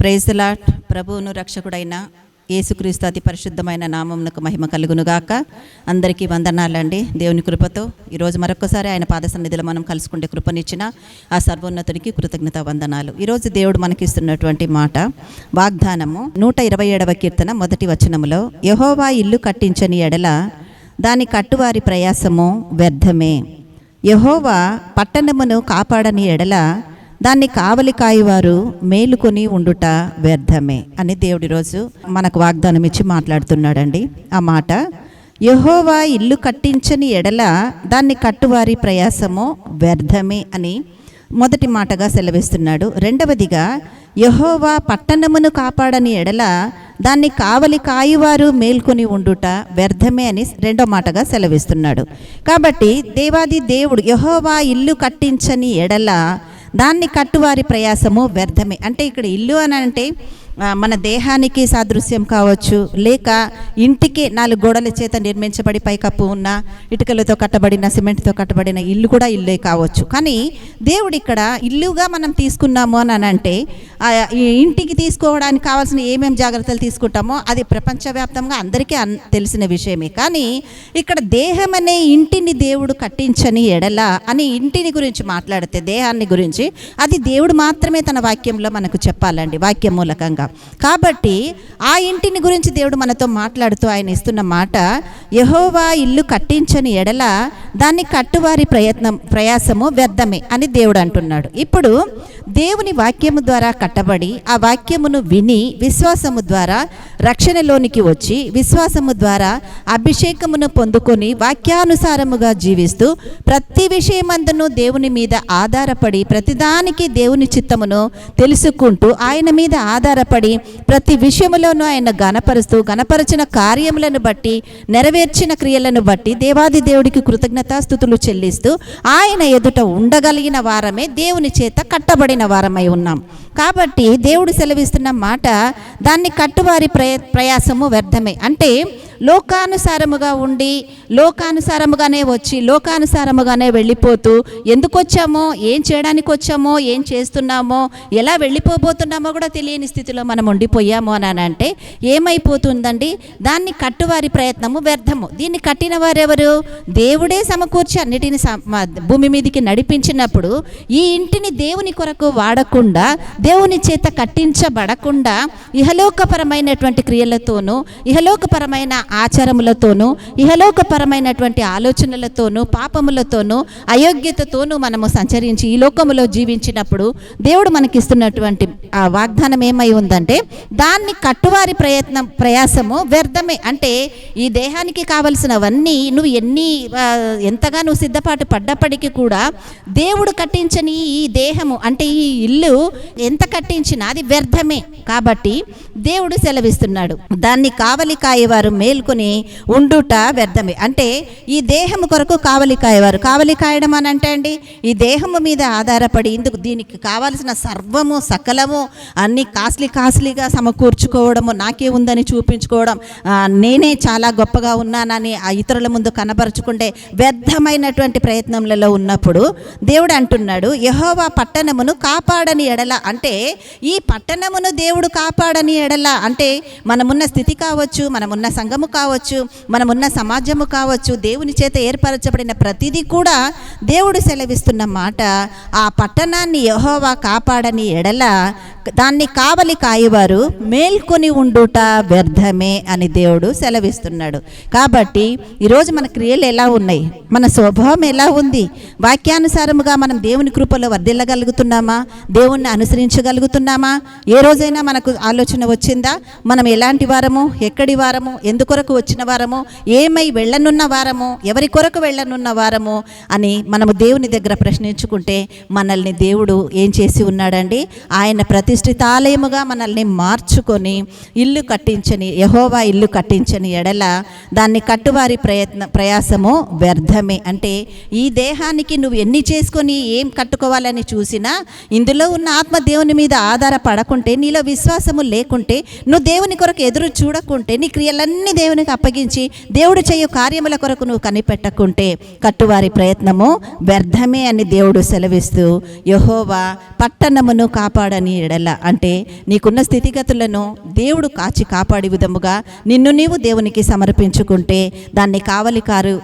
Praise the lord. ప్రభువును రక్షకుడైన యేసుక్రీస్తు అతి పరిశుద్ధమైన నామమునకు మహిమ కలుగునుగాక. అందరికీ వందనాలండి. దేవుని కృపతో ఈరోజు మరొకసారి ఆయన పాద సన్నిధిలో మనం కలుసుకుంటే కృపనిచ్చిన ఆ సర్వోన్నతునికి కృతజ్ఞత వందనాలు. ఈరోజు దేవుడు మనకిస్తున్నటువంటి మాట వాగ్దానము 127వ కీర్తన మొదటి వచనములో, యెహోవా ఇల్లు కట్టించని ఎడల దాని కట్టువారి ప్రయాసము వ్యర్థమే, యెహోవా పట్టణమును కాపాడని ఎడల దాన్ని కావలి కాయువారు మేలుకొని ఉండుట వ్యర్థమే అని దేవుడి రోజు మనకు వాగ్దానం ఇచ్చి మాట్లాడుతున్నాడండి. ఆ మాట, యెహోవా ఇల్లు కట్టించని ఎడల దాన్ని కట్టువారి ప్రయాసము వ్యర్థమే అని మొదటి మాటగా సెలవిస్తున్నాడు. రెండవదిగా, యెహోవా పట్టణమును కాపాడని ఎడల దాన్ని కావలి కాయువారు మేల్కొని ఉండుట వ్యర్థమే అని రెండో మాటగా సెలవిస్తున్నాడు. కాబట్టి దేవాది దేవుడు యెహోవా ఇల్లు కట్టించని ఎడల దాన్ని కట్టువారి ప్రయాసము వ్యర్థమే అంటే ఇక్కడ ఇల్లు అని అంటే మన దేహానికి సాదృశ్యం కావచ్చు, లేక ఇంటికి 4 గోడల చేత నిర్మించబడి పైకప్పు ఉన్న ఇటుకలతో కట్టబడిన సిమెంట్తో కట్టబడిన ఇల్లు కూడా ఇల్లే కావచ్చు. కానీ దేవుడు ఇక్కడ ఇల్లుగా మనం తీసుకున్నాము అని అంటే ఈ ఇంటికి తీసుకోవడానికి కావాల్సిన ఏమేమి జాగ్రత్తలు తీసుకుంటామో అది ప్రపంచవ్యాప్తంగా అందరికీ తెలిసిన విషయమే. కానీ ఇక్కడ దేహం అనే ఇంటిని దేవుడు కట్టించని ఎడల అని ఇంటిని గురించి మాట్లాడితే, దేహాన్ని గురించి అది దేవుడు మాత్రమే తన వాక్యంలో మనకు చెప్పాలండి, వాక్యం మూలకంగా. కాబట్టి ఆ ఇంటిని గురించి దేవుడు మనతో మాట్లాడుతూ ఆయన ఇస్తున్న మాట, యెహోవా ఇల్లు కట్టించని ఎడల దాన్ని కట్టువారి ప్రయాసము వ్యర్థమే అని దేవుడు అంటున్నాడు. ఇప్పుడు దేవుని వాక్యము ద్వారా కట్టబడి ఆ వాక్యమును విని విశ్వాసము ద్వారా రక్షణలోనికి వచ్చి విశ్వాసము ద్వారా అభిషేకమును పొందుకొని వాక్యానుసారముగా జీవిస్తూ ప్రతి విషయమందును దేవుని మీద ఆధారపడి ప్రతిదానికి దేవుని చిత్తమును తెలుసుకుంటూ ఆయన మీద ఆధారపడి ప్రతి విషయములోనూ ఆయన గణపరుస్తూ గణపరచిన కార్యములను బట్టి నెరవేర్చిన క్రియలను బట్టి దేవాది దేవుడికి కృతజ్ఞతాస్తుతులు చెల్లిస్తూ ఆయన ఎదుట ఉండగలిగిన వారమే దేవుని చేత కట్టబడిన వారమై ఉన్నాం. కాబట్టి దేవుడు సెలవిస్తున్న మాట, దాన్ని కట్టువారి ప్రయాసము వ్యర్థమే అంటే లోకానుసారముగా ఉండి లోకానుసారముగానే వచ్చి లోకానుసారముగానే వెళ్ళిపోతూ ఎందుకు వచ్చామో, ఏం చేయడానికి వచ్చామో, ఏం చేస్తున్నామో, ఎలా వెళ్ళిపోబోతున్నామో కూడా తెలియని స్థితిలో మనం ఉండిపోయాము అని అంటే ఏమైపోతుందండి? దాన్ని కట్టువారి ప్రయత్నము వ్యర్థము. దీన్ని కట్టిన వారెవరు? దేవుడే సమకూర్చి అన్నిటిని భూమి మీదకి నడిపించినప్పుడు ఈ ఇంటిని దేవుని కొరకు వాడకుండా, దేవుని చేత కట్టించబడకుండా ఇహలోకపరమైనటువంటి క్రియలతోనూ ఇహలోకపరమైన ఆచారములతోనూ ఇహలోకపరమైనటువంటి ఆలోచనలతోనూ పాపములతోనూ అయోగ్యతతోనూ మనము సంచరించి ఈ లోకములో జీవించినప్పుడు దేవుడు మనకిస్తున్నటువంటి ఆ వాగ్దానం ఏమై ఉందంటే, దాన్ని కట్టువారి ప్రయాసము వ్యర్థమే అంటే ఈ దేహానికి కావలసినవన్నీ నువ్వు ఎంతగా నువ్వు సిద్ధపాటు పడ్డప్పటికీ కూడా దేవుడు కట్టించని ఈ దేహము అంటే ఈ ఇల్లు ఎంత కట్టించినా అది వ్యర్థమే. కాబట్టి దేవుడు సెలవిస్తున్నాడు, దాన్ని కావలి కాయేవారు మేల్కొని ఉండుట వ్యర్థమే అంటే ఈ దేహము కొరకు కావలి కాయేవారు. కావలి కాయడం అని అంటే అండి ఈ దేహము మీద ఆధారపడి ఇందుకు దీనికి కావాల్సిన సర్వము సకలము అన్ని కాస్ట్లీగా సమకూర్చుకోవడము, నాకే ఉందని చూపించుకోవడం, నేనే చాలా గొప్పగా ఉన్నానని ఆ ఇతరుల ముందు కనబరుచుకుంటే వ్యర్థమైనటువంటి ప్రయత్నములలో ఉన్నప్పుడు దేవుడు అంటున్నాడు, యెహోవా పట్టణమును కాపాడని ఎడల అంటే ఈ పట్టణమును దేవుడు కాపాడని ఎడల అంటే మనమున్న స్థితి కావచ్చు, మనమున్న సంఘము కావచ్చు, మనమున్న సమాజము కావచ్చు, దేవుని చేత ఏర్పరచబడిన ప్రతిదీ కూడా దేవుడు సెలవిస్తున్న మాట, ఆ పట్టణాన్ని యెహోవా కాపాడని ఎడల దాన్ని కావలి కాయువారు మేల్కొని ఉండుట వ్యర్థమే అని దేవుడు సెలవిస్తున్నాడు. కాబట్టి ఈరోజు మన క్రియలు ఎలా ఉన్నాయి, మన స్వభావం ఎలా ఉంది, వాక్యానుసారముగా మనం దేవుని కృపలో వర్ధిల్లగలుగుతున్నామా, దేవుణ్ణి అనుసరించగలుగుతున్నామా? ఏ రోజైనా మనకు ఆలోచన వచ్చిందా మనం ఎలాంటి వారము, ఎక్కడి వారము, ఎందుకొరకు వచ్చిన వారము, ఏమై వెళ్ళనున్న వారము, ఎవరి కొరకు వెళ్ళనున్న వారము అని మనము దేవుని దగ్గర ప్రశ్నించుకుంటే మనల్ని దేవుడు ఏం చేసి ఉన్నాడండి? ఆయన ప్రతిష్ఠితాలయముగా మనల్ని మార్చుకొని ఇల్లు కట్టించని యెహోవా ఇల్లు కట్టించని ఎడల దాన్ని కట్టువారి ప్రయాసము వ్యర్థమే అంటే ఈ దేహానికి నువ్వు ఎన్ని చేసుకొని ఏం కట్టుకోవాలని చూసినా ఇందులో ఉన్న ఆత్మ దేవుని మీద ఆధారపడకుంటే, నీలో విశ్వాసము లేకుంటే, నువ్వు దేవుని కొరకు ఎదురు చూడకుంటే, నీ క్రియలన్నీ దేవునికి అప్పగించి దేవుడు చేయు కార్యముల కొరకు నువ్వు కనిపెట్టకుంటే కట్టువారి ప్రయత్నము వ్యర్థమే అని దేవుడు సెలవిస్తూ, యెహోవా పట్టణమును కాపాడని ఎడల, అంటే నీకున్న స్థితిగతులను దేవుడు కాపాడి విధముగా నిన్ను నీవు దేవునికి సమర్పించుకుంటే దాన్ని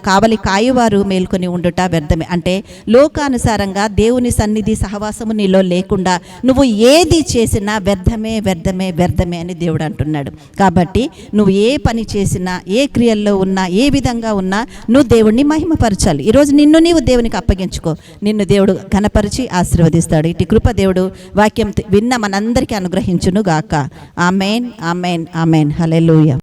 కావలి కాయువారు మేల్కొని ఉండుట వ్యర్థమే. అంటే లోకానుసారంగా దేవుని సన్నిధి సహవాసము నీలో లేకుండా నువ్వు ఏది చేసినా వ్యర్థమే వ్యర్థమే వ్యర్థమే అని దేవుడు అంటున్నాడు. కాబట్టి నువ్వు ఏ పని చేసినా, ఏ క్రియల్లో ఉన్నా, ఏ విధంగా ఉన్నా నువ్వు దేవుణ్ణి మహిమపరచాలి. ఈరోజు నిన్ను నీవు దేవునికి అప్పగించుకో, నిన్ను దేవుడు ఘనపరిచి ఆశీర్వదిస్తాడు. ఇటు కృప దేవుడు వాక్యం విన్న మనందరికీ అనుగ్రహించును గాక. ఆమేన్, ఆమేన్, ఆమేన్. హల్లెలూయా.